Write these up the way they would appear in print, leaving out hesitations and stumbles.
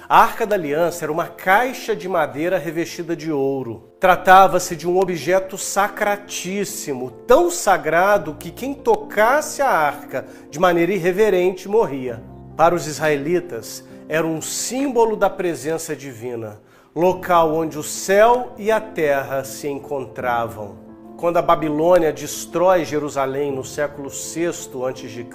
A Arca da Aliança era uma caixa de madeira revestida de ouro. Tratava-se de um objeto sacratíssimo, tão sagrado que quem tocasse a arca de maneira irreverente morria. Para os israelitas, era um símbolo da presença divina, local onde o céu e a terra se encontravam. Quando a Babilônia destrói Jerusalém no século VI a.C.,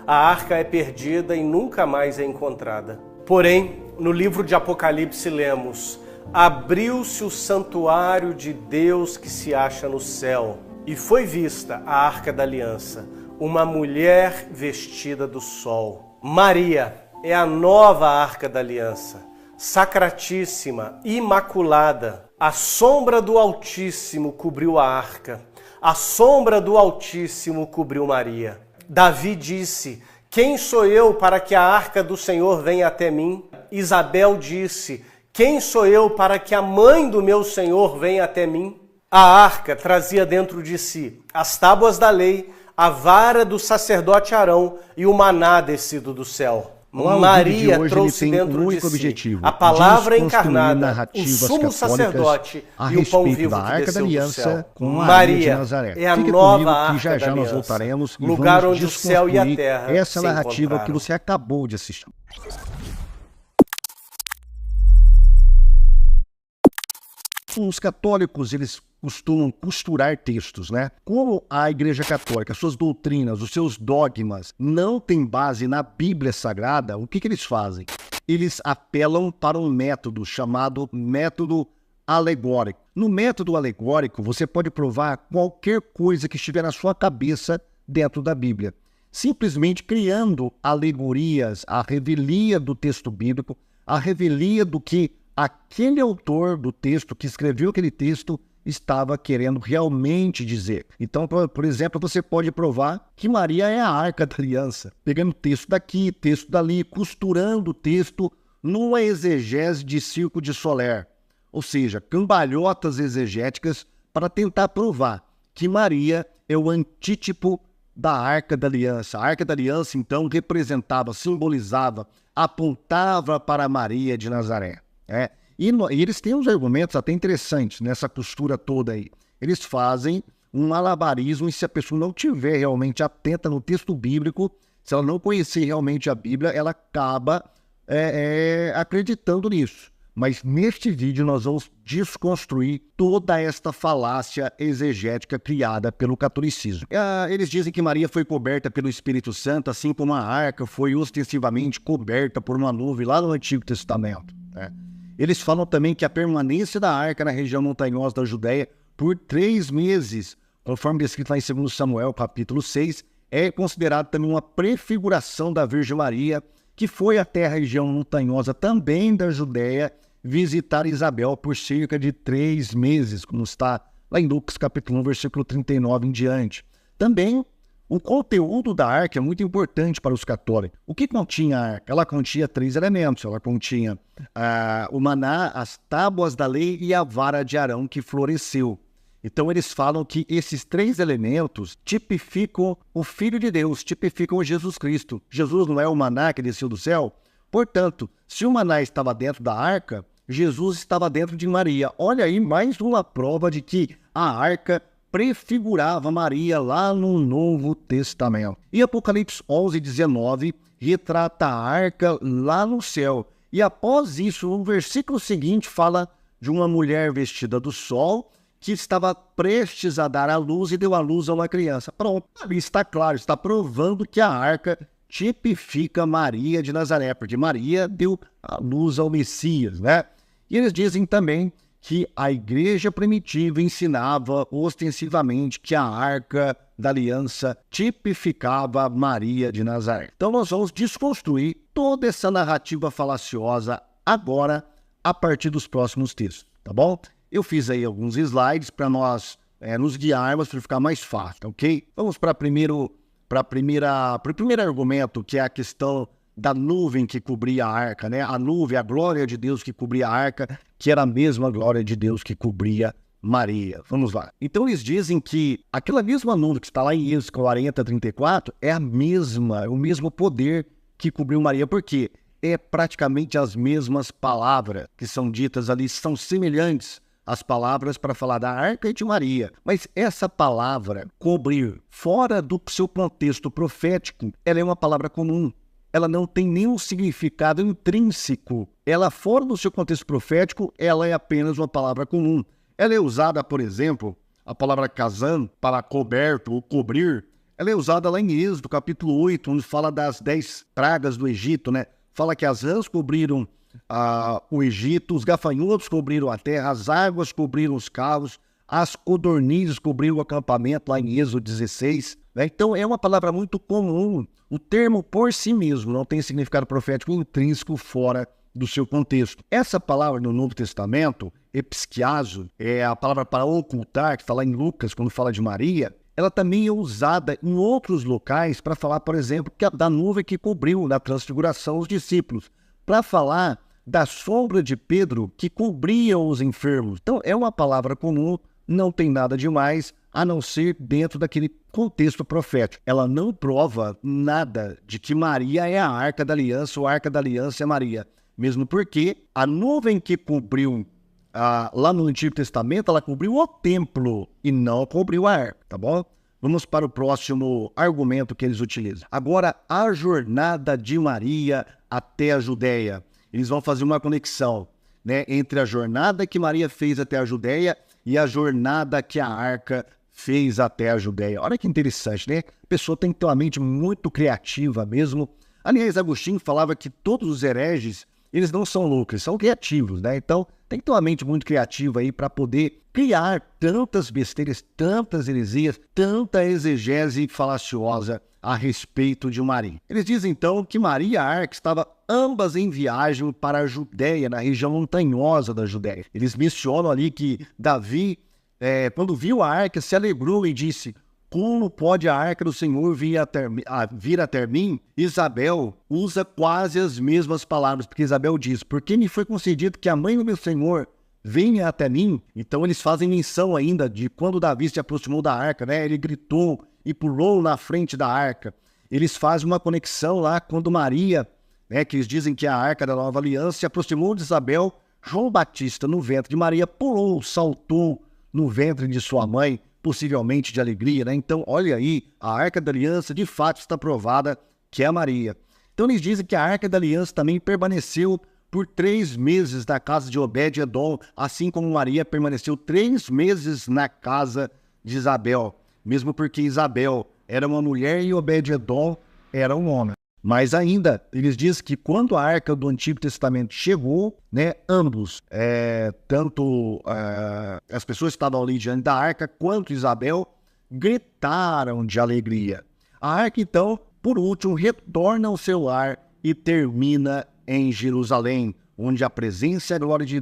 a arca é perdida e nunca mais é encontrada. Porém, no livro de Apocalipse lemos: abriu-se o santuário de Deus que se acha no céu, e foi vista a Arca da Aliança, uma mulher vestida do sol. Maria é a nova Arca da Aliança, sacratíssima, imaculada. A sombra do Altíssimo cobriu a arca, a sombra do Altíssimo cobriu Maria. Davi disse: quem sou eu para que a arca do Senhor venha até mim? Isabel disse: quem sou eu para que a mãe do meu Senhor venha até mim? A arca trazia dentro de si as tábuas da lei, a vara do sacerdote Arão e o maná descido do céu. Maria trouxe dentro de si a palavra encarnada, o sumo sacerdote e o pão vivo que desceu do céu. Maria é a nova Arca da Aliança, lugar onde o céu e a terra essa narrativa que você acabou de assistir. Os católicos, eles costumam costurar textos, né? Como a Igreja Católica, suas doutrinas, os seus dogmas não têm base na Bíblia Sagrada, o que eles fazem? Eles apelam para um método chamado método alegórico. No método alegórico, você pode provar qualquer coisa que estiver na sua cabeça dentro da Bíblia, simplesmente criando alegorias, a revelia do texto bíblico, a revelia do que aquele autor do texto, que escreveu aquele texto, estava querendo realmente dizer. Então, por exemplo, você pode provar que Maria é a Arca da Aliança, pegando texto daqui, texto dali, costurando o texto numa exegese de Circo de Soler, ou seja, cambalhotas exegéticas para tentar provar que Maria é o antítipo da Arca da Aliança. A Arca da Aliança, então, representava, simbolizava, apontava para Maria de Nazaré. E eles têm uns argumentos até interessantes nessa costura toda aí. Eles fazem um malabarismo e se a pessoa não estiver realmente atenta no texto bíblico, se ela não conhecer realmente a Bíblia, ela acaba acreditando nisso. Mas neste vídeo nós vamos desconstruir toda esta falácia exegética criada pelo catolicismo. Eles dizem que Maria foi coberta pelo Espírito Santo, assim como a arca foi ostensivamente coberta por uma nuvem lá no Antigo Testamento, né? Eles falam também que a permanência da arca na região montanhosa da Judéia por 3 meses, conforme descrito lá em 2 Samuel, capítulo 6, é considerado também uma prefiguração da Virgem Maria, que foi até a região montanhosa também da Judéia visitar Isabel por cerca de 3 meses, como está lá em Lucas capítulo 1, versículo 39 em diante. Também o conteúdo da arca é muito importante para os católicos. O que continha a arca? Ela continha 3 elementos. Ela continha o maná, as tábuas da lei e a vara de Arão que floresceu. Então eles falam que esses 3 elementos tipificam o Filho de Deus, tipificam Jesus Cristo. Jesus não é o maná que desceu do céu? Portanto, se o maná estava dentro da arca, Jesus estava dentro de Maria. Olha aí mais uma prova de que a arca prefigurava Maria lá no Novo Testamento. E Apocalipse 11:19 retrata a arca lá no céu. E após isso, o versículo seguinte fala de uma mulher vestida do sol que estava prestes a dar à luz e deu à luz a uma criança. Pronto, ali está claro, está provando que a arca tipifica Maria de Nazaré, porque Maria deu à luz ao Messias, né? E eles dizem também que a igreja primitiva ensinava ostensivamente que a Arca da Aliança tipificava Maria de Nazaré. Então nós vamos desconstruir toda essa narrativa falaciosa agora, a partir dos próximos textos, tá bom? Eu fiz aí alguns slides para nós nos guiarmos, para ficar mais fácil, ok? Vamos para o primeiro argumento, que é a questão da nuvem que cobria a arca, né? A nuvem, a glória de Deus que cobria a arca, que era a mesma glória de Deus que cobria Maria. Vamos lá. Então eles dizem que aquela mesma nuvem que está lá em Êxodo 40:34 é o mesmo poder que cobriu Maria, porque é praticamente as mesmas palavras que são ditas ali, são semelhantes às palavras para falar da arca e de Maria. Mas essa palavra, cobrir, fora do seu contexto profético, ela é uma palavra comum. Ela não tem nenhum significado intrínseco. Ela, fora do seu contexto profético, ela é apenas uma palavra comum. Ela é usada, por exemplo, a palavra kazan, para coberto ou cobrir, ela é usada lá em Êxodo, capítulo 8, onde fala das 10 pragas do Egito, né? Fala que as rãs cobriram o Egito, os gafanhotos cobriram a terra, as águas cobriram os carros, as codornizes cobriram o acampamento, lá em Êxodo 16. Né? Então é uma palavra muito comum. O termo por si mesmo não tem significado profético intrínseco fora do seu contexto. Essa palavra no Novo Testamento, episkiazo, é a palavra para ocultar, que está lá em Lucas, quando fala de Maria, ela também é usada em outros locais para falar, por exemplo, da nuvem que cobriu na transfiguração os discípulos, para falar da sombra de Pedro que cobria os enfermos. Então é uma palavra comum, não tem nada demais, a não ser dentro daquele contexto profético. Ela não prova nada de que Maria é a Arca da Aliança ou a Arca da Aliança é Maria. Mesmo porque a nuvem que cobriu lá no Antigo Testamento, ela cobriu o templo e não cobriu a arca, tá bom? Vamos para o próximo argumento que eles utilizam. Agora, a jornada de Maria até a Judéia. Eles vão fazer uma conexão, né, entre a jornada que Maria fez até a Judéia e a jornada que a arca fez até a Judéia. Olha que interessante, né? A pessoa tem que ter uma mente muito criativa mesmo. Aliás, Agostinho falava que todos os hereges, eles não são loucos, eles são criativos, né? Então, tem que ter uma mente muito criativa aí para poder criar tantas besteiras, tantas heresias, tanta exegese falaciosa a respeito de Maria. Eles dizem, então, que Maria e a arca estavam ambas em viagem para a Judéia, na região montanhosa da Judéia. Eles mencionam ali que Davi, quando viu a arca, se alegrou e disse: como pode a arca do Senhor vir até mim? Isabel usa quase as mesmas palavras, porque Isabel diz: porque me foi concedido que a mãe do meu Senhor venha até mim. Então eles fazem menção ainda de quando Davi se aproximou da arca, né? Ele gritou e pulou na frente da arca. Eles fazem uma conexão lá quando Maria, né, que eles dizem que é a arca da nova aliança, se aproximou de Isabel. João Batista, no ventre de Maria, pulou, saltou no ventre de sua mãe, possivelmente de alegria, né? Então, olha aí, a Arca da Aliança de fato está provada que é Maria. Então, eles dizem que a Arca da Aliança também permaneceu por 3 meses na casa de Obed-edom, assim como Maria permaneceu 3 meses na casa de Isabel, mesmo porque Isabel era uma mulher e Obed-edom era um homem. Mas ainda, eles dizem que quando a Arca do Antigo Testamento chegou, né, ambos, tanto as pessoas que estavam ali diante da Arca, quanto Isabel, gritaram de alegria. A Arca, então, por último, retorna ao seu lar e termina em Jerusalém, onde a presença e a glória de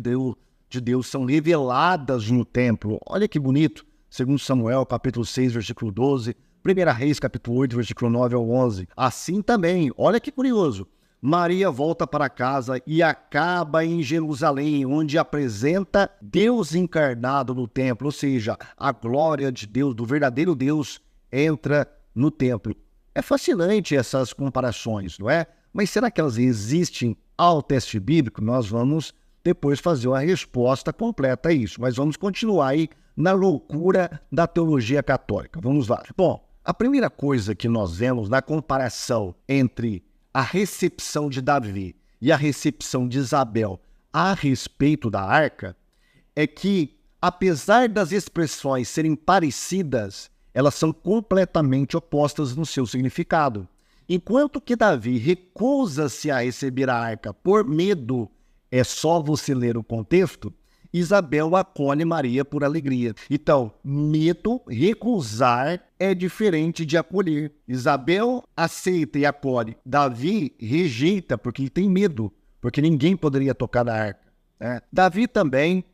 Deus são reveladas no templo. Olha que bonito, segundo Samuel, capítulo 6, versículo 12, 1 Reis, capítulo 8, versículo 9 ao 11. Assim também, olha que curioso, Maria volta para casa e acaba em Jerusalém, onde apresenta Deus encarnado no templo, ou seja, a glória de Deus, do verdadeiro Deus, entra no templo. É fascinante essas comparações, não é? Mas será que elas existem ao texto bíblico? Nós vamos depois fazer uma resposta completa a isso, mas vamos continuar aí na loucura da teologia católica. Vamos lá. Bom, a primeira coisa que nós vemos na comparação entre a recepção de Davi e a recepção de Isabel a respeito da arca é que, apesar das expressões serem parecidas, elas são completamente opostas no seu significado. Enquanto que Davi recusa-se a receber a arca por medo, é só você ler o contexto, Isabel acolhe Maria por alegria. Então, medo, recusar, é diferente de acolher. Isabel aceita e acolhe. Davi rejeita porque tem medo, porque ninguém poderia tocar na arca, né? Davi também,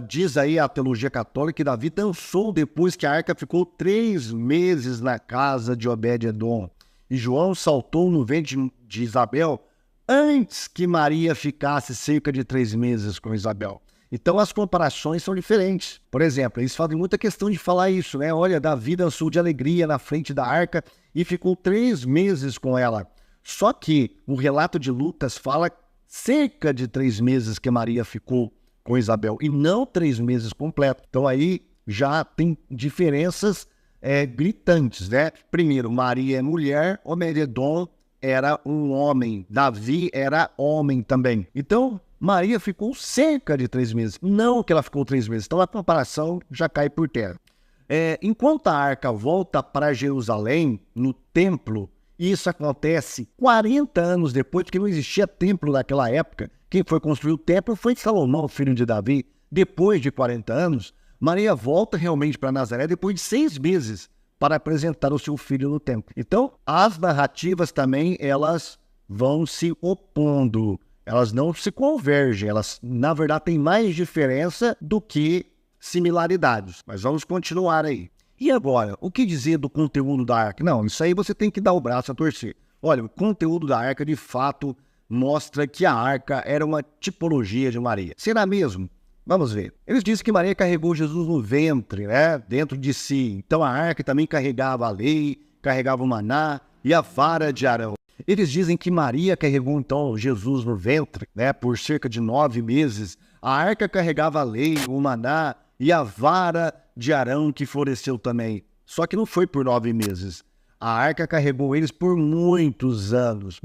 diz aí a teologia católica, que Davi dançou depois que a arca ficou 3 meses na casa de Obed-edom. E João saltou no ventre de Isabel antes que Maria ficasse cerca de 3 meses com Isabel. Então as comparações são diferentes. Por exemplo, eles fazem muita questão de falar isso, né? Olha, Davi dançou de alegria na frente da arca e ficou 3 meses com ela. Só que o relato de Lucas fala cerca de 3 meses que Maria ficou com Isabel, e não 3 meses completos. Então aí já tem diferenças gritantes, né? Primeiro, Maria é mulher, Obed-edom era um homem, Davi era homem também. Então, Maria ficou cerca de 3 meses, não que ela ficou 3 meses. Então a comparação já cai por terra. Enquanto a arca volta para Jerusalém, no templo, isso acontece 40 anos depois, porque não existia templo naquela época. Quem foi construir o templo foi Salomão, filho de Davi. Depois de 40 anos, Maria volta realmente para Nazaré depois de 6 meses para apresentar o seu filho no templo. Então, as narrativas também, elas vão se opondo. Elas não se convergem. Elas, na verdade, têm mais diferença do que similaridades. Mas vamos continuar aí. E agora, o que dizer do conteúdo da arca? Não, isso aí você tem que dar o braço a torcer. Olha, o conteúdo da arca, de fato, mostra que a arca era uma tipologia de Maria. Será mesmo? Vamos ver. Eles dizem que Maria carregou Jesus no ventre, né? Dentro de si. Então a arca também carregava a lei, carregava o maná e a vara de Arão. Eles dizem que Maria carregou então Jesus no ventre, né? Por cerca de 9 meses. A arca carregava a lei, o maná e a vara de Arão que floresceu também. Só que não foi por 9 meses. A arca carregou eles por muitos anos.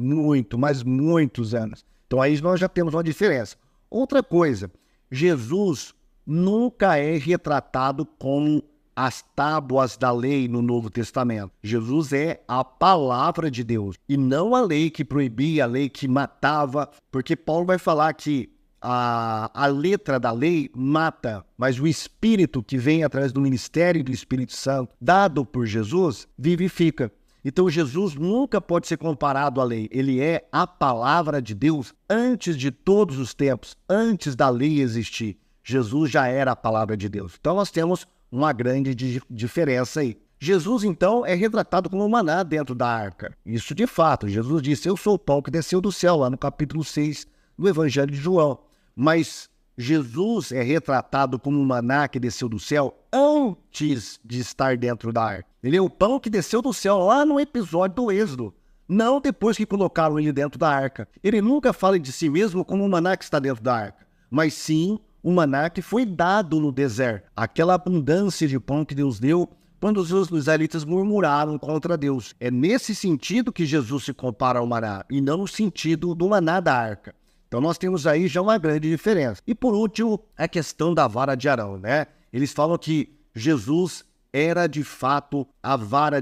Mas muitos anos. Então aí nós já temos uma diferença. Outra coisa, Jesus nunca é retratado como as tábuas da lei no Novo Testamento. Jesus é a palavra de Deus e não a lei que proibia, a lei que matava, porque Paulo vai falar que a letra da lei mata, mas o Espírito que vem através do ministério do Espírito Santo, dado por Jesus, vivifica. Então Jesus nunca pode ser comparado à lei. Ele é a palavra de Deus antes de todos os tempos, antes da lei existir. Jesus já era a palavra de Deus. Então nós temos uma grande diferença aí. Jesus, então, é retratado como um maná dentro da arca. Isso de fato. Jesus disse, eu sou o pão que desceu do céu, lá no capítulo 6 do Evangelho de João. Mas Jesus é retratado como um maná que desceu do céu antes de estar dentro da arca. Ele é o pão que desceu do céu lá no episódio do Êxodo, não depois que colocaram ele dentro da arca. Ele nunca fala de si mesmo como um maná que está dentro da arca, mas sim o maná que foi dado no deserto, aquela abundância de pão que Deus deu quando os israelitas murmuraram contra Deus. É nesse sentido que Jesus se compara ao maná, e não no sentido do maná da arca. Então nós temos aí já uma grande diferença. E por último, a questão da vara de Arão, né? Eles falam que Jesus era de fato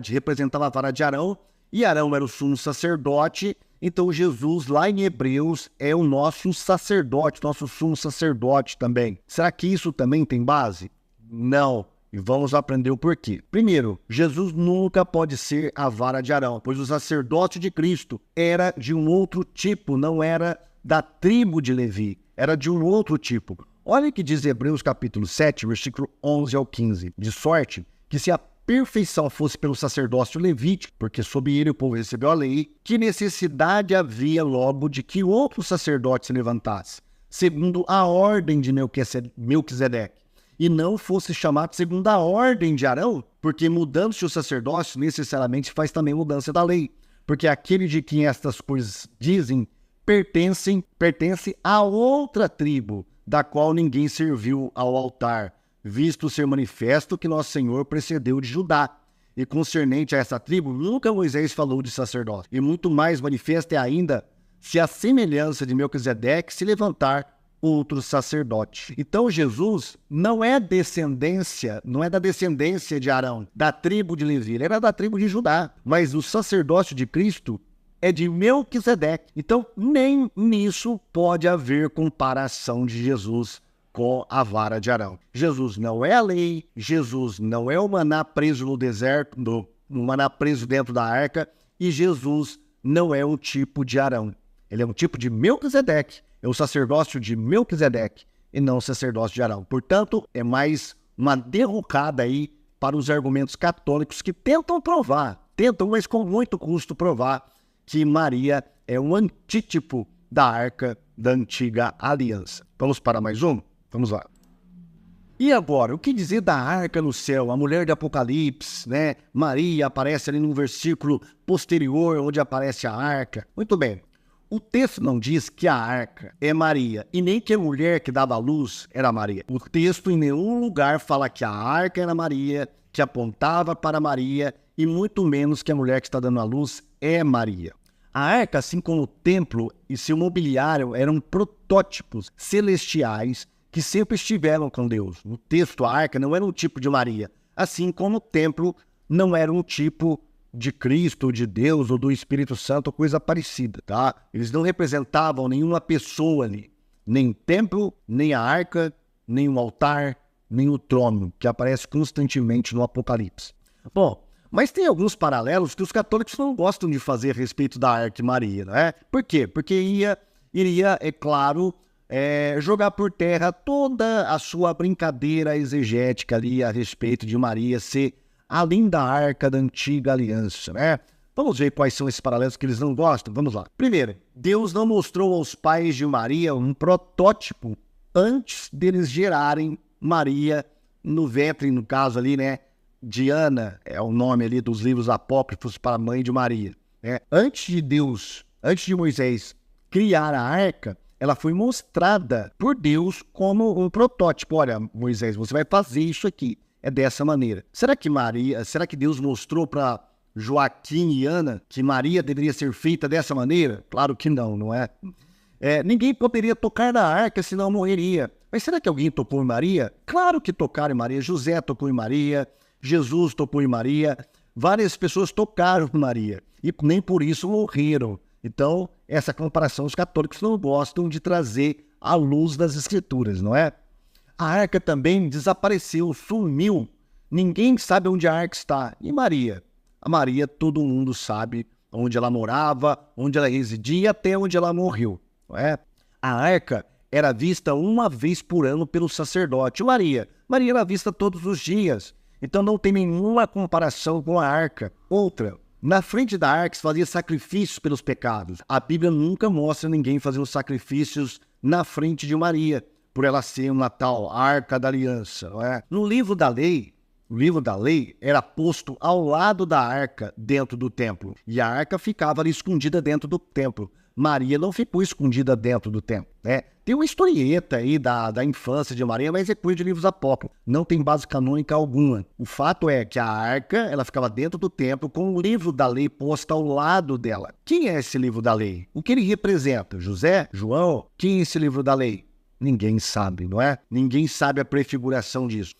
representava a vara de Arão, e Arão era o sumo sacerdote. Então Jesus, lá em Hebreus, é o nosso sacerdote, nosso sumo sacerdote também. Será que isso também tem base? Não. E vamos aprender o porquê. Primeiro, Jesus nunca pode ser a vara de Arão, pois o sacerdote de Cristo era de um outro tipo, não era da tribo de Levi, era de um outro tipo. Olha o que diz Hebreus capítulo 7, versículo 11 ao 15. De sorte que se a perfeição fosse pelo sacerdócio levítico, porque sob ele o povo recebeu a lei, que necessidade havia logo de que outro sacerdote se levantasse, segundo a ordem de Melquisedeque, e não fosse chamado segundo a ordem de Arão, porque mudando-se o sacerdócio, necessariamente faz também mudança da lei, porque aquele de quem estas coisas dizem pertence a outra tribo, da qual ninguém serviu ao altar, visto ser manifesto que nosso Senhor precedeu de Judá. E concernente a essa tribo, nunca Moisés falou de sacerdócio. E muito mais manifesta é ainda se a semelhança de Melquisedeque se levantar outro sacerdote. Então Jesus não é da descendência de Arão, da tribo de Levi, ele era da tribo de Judá. Mas o sacerdócio de Cristo é de Melquisedeque. Então, nem nisso pode haver comparação de Jesus com a vara de Arão. Jesus não é a lei, Jesus não é o maná preso no deserto, o maná preso dentro da arca, e Jesus não é um tipo de Arão. Ele é um tipo de Melquisedeque, é o sacerdócio de Melquisedeque e não o sacerdócio de Arão. Portanto, é mais uma derrocada aí para os argumentos católicos que tentam, mas com muito custo provar que Maria é um antítipo da arca da antiga aliança. Vamos para mais um? Vamos lá. E agora, o que dizer da arca no céu, a mulher de Apocalipse, né? Maria aparece ali num versículo posterior, onde aparece a arca. Muito bem, o texto não diz que a arca é Maria, e nem que a mulher que dava a luz era Maria. O texto em nenhum lugar fala que a arca era Maria, que apontava para Maria, e muito menos que a mulher que está dando a luz é Maria. A arca, assim como o templo e seu mobiliário, eram protótipos celestiais que sempre estiveram com Deus. No texto, a arca não era um tipo de Maria, assim como o templo não era um tipo de Cristo, ou de Deus, ou do Espírito Santo, ou coisa parecida, tá? Eles não representavam nenhuma pessoa ali, nem o templo, nem a arca, nem o altar, nem o trono, que aparece constantemente no Apocalipse. Bom, mas tem alguns paralelos que os católicos não gostam de fazer a respeito da arca de Maria, não é? Por quê? Porque iria, é claro, jogar por terra toda a sua brincadeira exegética ali a respeito de Maria ser além da arca da antiga aliança, né? Vamos ver quais são esses paralelos que eles não gostam? Vamos lá. Primeiro, Deus não mostrou aos pais de Maria um protótipo antes deles gerarem Maria no ventre, no caso ali, né? Diana é o nome ali dos livros apócrifos para a mãe de Maria, né? Antes de Moisés criar a arca, ela foi mostrada por Deus como um protótipo. Olha, Moisés, você vai fazer isso aqui. É dessa maneira. Será que Deus mostrou para Joaquim e Ana que Maria deveria ser feita dessa maneira? Claro que não, não é? Ninguém poderia tocar na arca, senão morreria. Mas será que alguém tocou em Maria? Claro que tocaram em Maria. José tocou em Maria, Jesus tocou em Maria, várias pessoas tocaram em Maria e nem por isso morreram. Então, essa comparação os católicos não gostam de trazer à luz das Escrituras, não é? A arca também desapareceu, sumiu. Ninguém sabe onde a arca está. E Maria? A Maria, todo mundo sabe onde ela morava, onde ela residia e até onde ela morreu, não é? A arca era vista uma vez por ano pelo sacerdote. Maria era vista todos os dias. Então não tem nenhuma comparação com a arca. Outra, na frente da arca se fazia sacrifícios pelos pecados. A Bíblia nunca mostra ninguém fazendo sacrifícios na frente de Maria, por ela ser uma tal arca da aliança, não é? No livro da lei era posto ao lado da arca dentro do templo, e a arca ficava ali escondida dentro do templo. Maria não ficou escondida dentro do templo, né? Tem uma historieta aí da infância de Maria, mas é coisa de livros apócrifos, não tem base canônica alguma. O fato é que a arca, ela ficava dentro do templo com o livro da lei posto ao lado dela. Quem é esse livro da lei? O que ele representa? José? João? Quem é esse livro da lei? Ninguém sabe, não é? Ninguém sabe a prefiguração disso.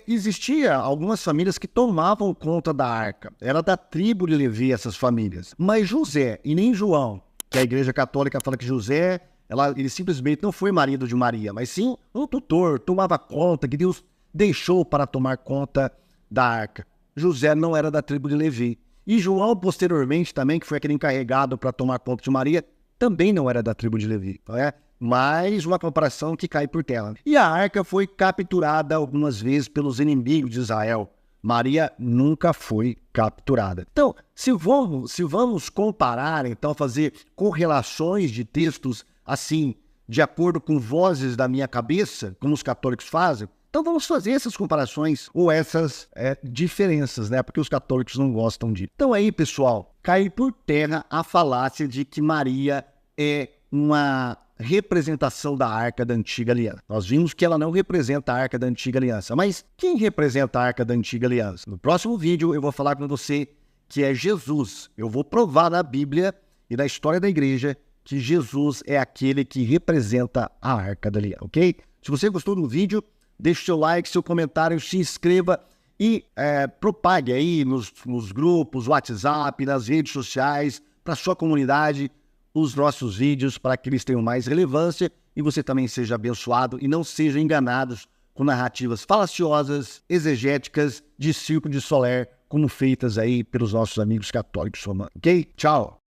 Existia algumas famílias que tomavam conta da arca. Era da tribo de Levi essas famílias. Mas José e nem João, que a Igreja Católica fala que José, ele simplesmente não foi marido de Maria, mas sim um tutor, tomava conta, que Deus deixou para tomar conta da arca. José não era da tribo de Levi. E João, posteriormente também, que foi aquele encarregado para tomar conta de Maria, também não era da tribo de Levi, não é? Mais uma comparação que cai por terra. E a arca foi capturada algumas vezes pelos inimigos de Israel. Maria nunca foi capturada. Então, se vamos comparar, então fazer correlações de textos assim, de acordo com vozes da minha cabeça, como os católicos fazem, então vamos fazer essas comparações ou essas diferenças, né? Porque os católicos não gostam disso. Então aí, pessoal, cai por terra a falácia de que Maria é uma representação da Arca da Antiga Aliança. Nós vimos que ela não representa a Arca da Antiga Aliança, mas quem representa a Arca da Antiga Aliança? No próximo vídeo eu vou falar com você que é Jesus. Eu vou provar na Bíblia e na história da igreja que Jesus é aquele que representa a Arca da Aliança, ok? Se você gostou do vídeo, deixe seu like, seu comentário, se inscreva e propague aí nos grupos, WhatsApp, nas redes sociais, para sua comunidade, os nossos vídeos para que eles tenham mais relevância e você também seja abençoado e não seja enganados com narrativas falaciosas, exegéticas, de circo de Soler, como feitas aí pelos nossos amigos católicos romanos. Ok? Tchau!